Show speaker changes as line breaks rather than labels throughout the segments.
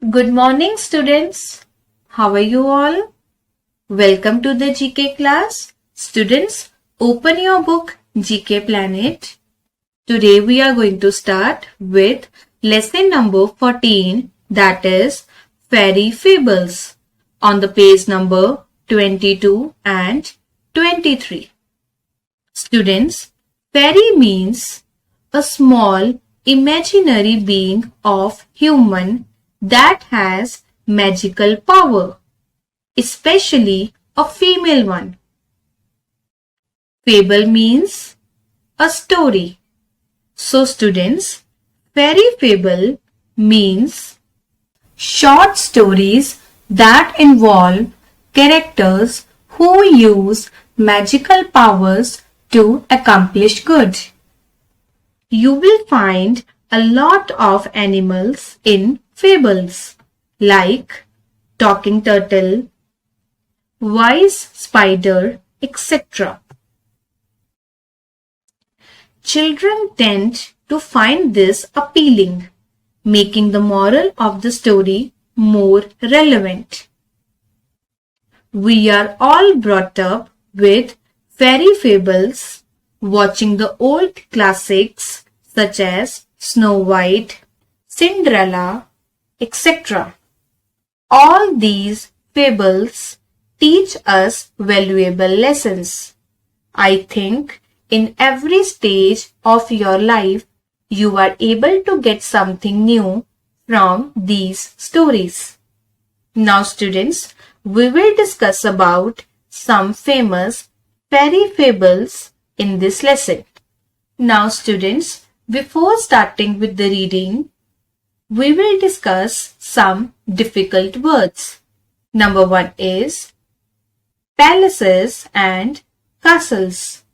Good morning, students. How are you all? Welcome to the GK class. Students, open your book GK Planet. Today we are going to start with lesson number 14, that is Fairy Fables, on the page number 22 and 23. Students, fairy means a small imaginary being of human that has magical power, especially a female one. Fable means a story. So students, fairy fable means short stories that involve characters who use magical powers to accomplish good. You will find a lot of animals in fables like talking turtle, wise spider, etc. Children tend to find this appealing, making the moral of the story more relevant. We are all brought up with fairy fables, watching the old classics such as Snow White, Cinderella, etc. All these fables teach us valuable lessons. I think in every stage of your life, you are able to get something new from these stories. Now students, we will discuss about some famous fairy fables in this lesson. Now students, before starting with the reading, we will discuss some difficult words. Number 1 is palaces and castles.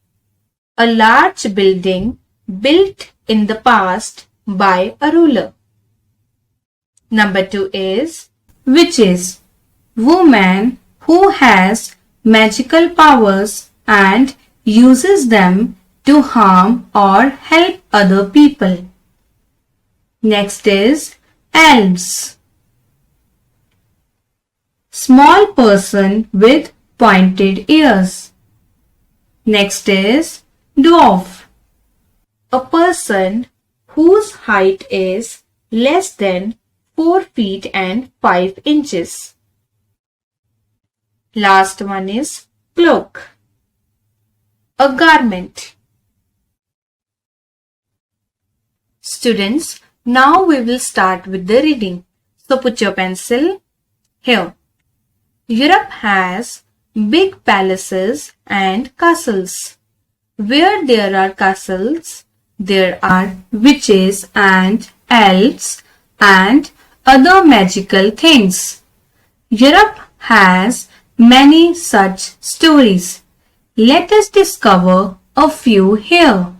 A large building built in the past by a ruler. Number 2 is witches. Woman who has magical powers and uses them to harm or help other people. Next is elves. Small person with pointed ears. Next is dwarf. A person whose height is less than 4 feet and 5 inches. Last one is cloak. A garment. Students, now we will start with the reading. So put your pencil here. Europe has big palaces and castles. Where there are castles, there are witches and elves and other magical things. Europe has many such stories. Let us discover a few here.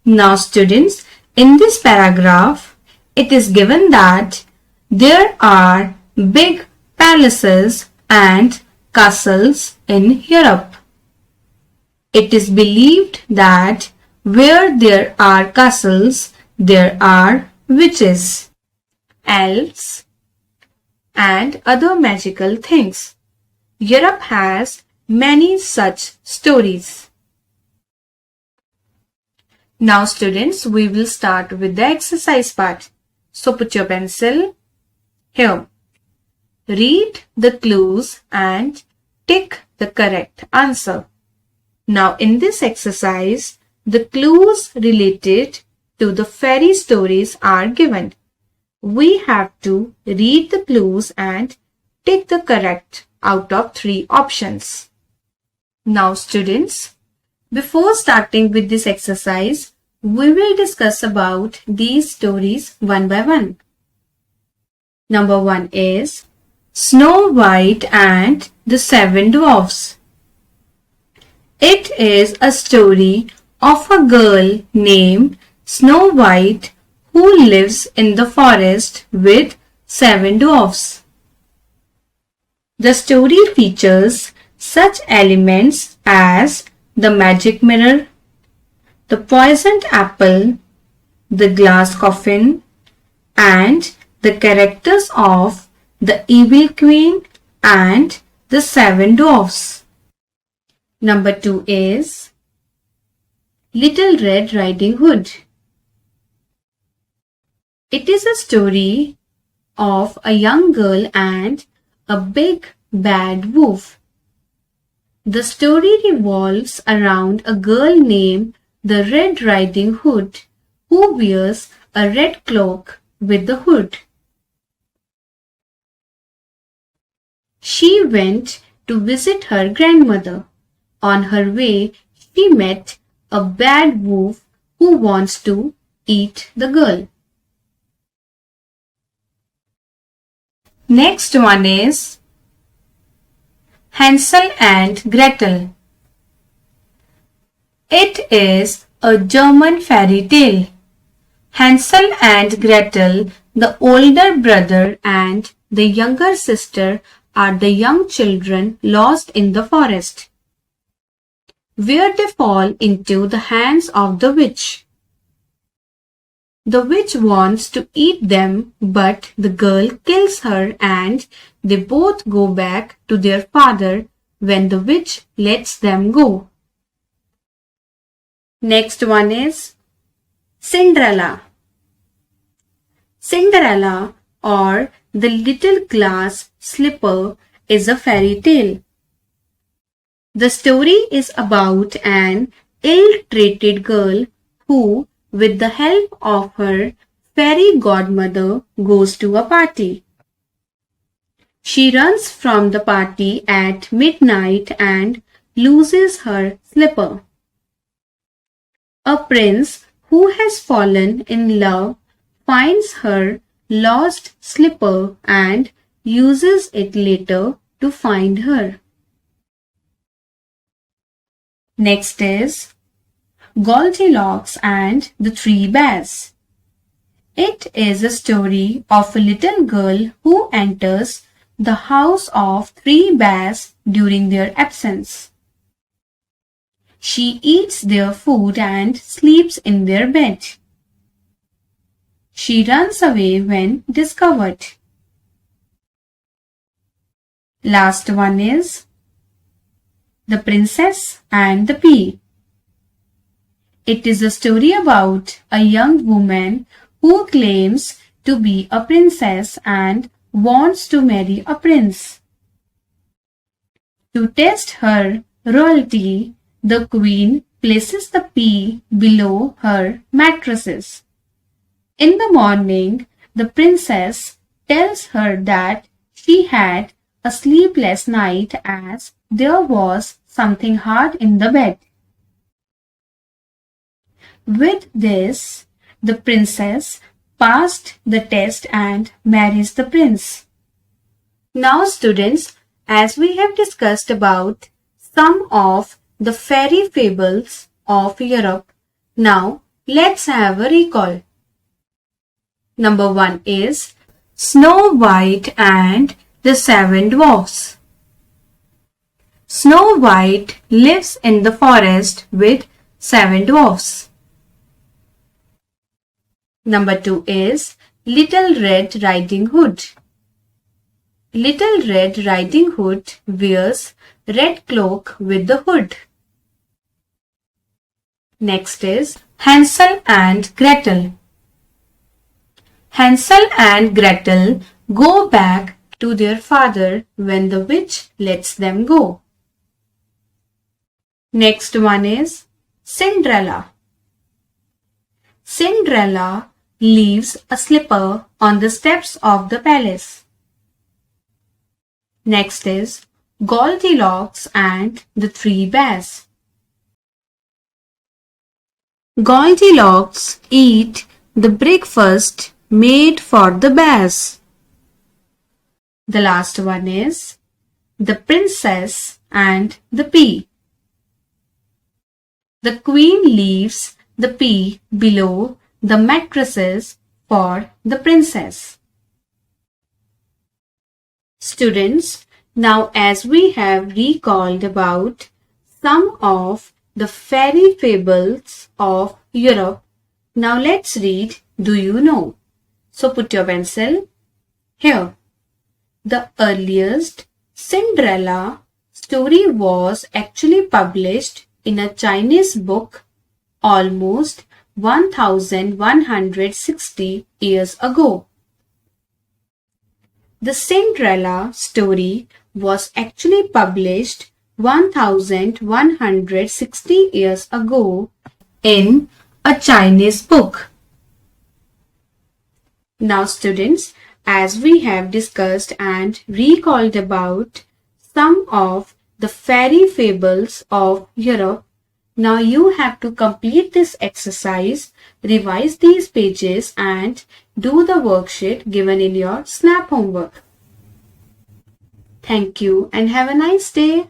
Now students, in this paragraph, it is given that there are big palaces and castles in Europe. It is believed that where there are castles, there are witches, elves, and other magical things. Europe has many such stories. Now students, we will start with the exercise part. So put your pencil here. Read the clues and tick the correct answer. Now in this exercise, the clues related to the fairy stories are given. We have to read the clues and tick the correct out of 3 options. Now students, before starting with this exercise, we will discuss about these stories one by one. Number 1 is Snow White and the 7 Dwarfs. It is a story of a girl named Snow White who lives in the forest with 7 dwarfs. The story features such elements as the magic mirror, the poisoned apple, the glass coffin, and the characters of the Evil Queen, and the Seven Dwarfs. Number 2 is Little Red Riding Hood. It is a story of a young girl and a big bad wolf. The story revolves around a girl named the Red Riding Hood who wears a red cloak with the hood. She went to visit her grandmother. On her way, she met a bad wolf who wants to eat the girl. Next one is Hansel and Gretel. It is a German fairy tale. Hansel and Gretel, the older brother and the younger sister, are the young children lost in the forest, where they fall into the hands of the witch. The witch wants to eat them, but the girl kills her and they both go back to their father when the witch lets them go. Next one is Cinderella. Cinderella, or the Little Glass Slipper, is a fairy tale. The story is about an ill-treated girl who, with the help of her fairy godmother, goes to a party. She runs from the party at midnight and loses her slipper. A prince who has fallen in love finds her lost slipper and uses it later to find her. Next is Goldilocks and the Three Bears. It is a story of a little girl who enters the house of three bears during their absence. She eats their food and sleeps in their bed. She runs away when discovered. Last one is The Princess and the Pea. It is a story about a young woman who claims to be a princess and wants to marry a prince. To test her royalty, the queen places the pea below her mattresses. In the morning, the princess tells her that she had a sleepless night as there was something hard in the bed. With this, the princess passed the test and marries the prince. Now students, as we have discussed about some of the fairy fables of Europe, now let's have a recall. Number 1 is Snow White and the Seven Dwarfs. Snow White lives in the forest with 7 dwarfs. Number 2 is Little Red Riding Hood. Little Red Riding Hood wears red cloak with the hood. Next is Hansel and Gretel. Hansel and Gretel go back to their father when the witch lets them go. Next one is Cinderella. Cinderella leaves a slipper on the steps of the palace. Next is Goldilocks and the Three Bears. Goldilocks eat the breakfast made for the bears. The last one is The Princess and the Pea. The queen leaves the pea below the mattresses for the princess. Students, now as we have recalled about some of the fairy fables of Europe, now let's read Do You Know? So put your pencil here. The earliest Cinderella story was actually published in a Chinese book almost 1160 years ago. The Cinderella story was actually published 1160 years ago in a Chinese book. Now students, as we have discussed and recalled about some of the fairy fables of Europe, now you have to complete this exercise, revise these pages and do the worksheet given in your SNAP homework. Thank you and have a nice day.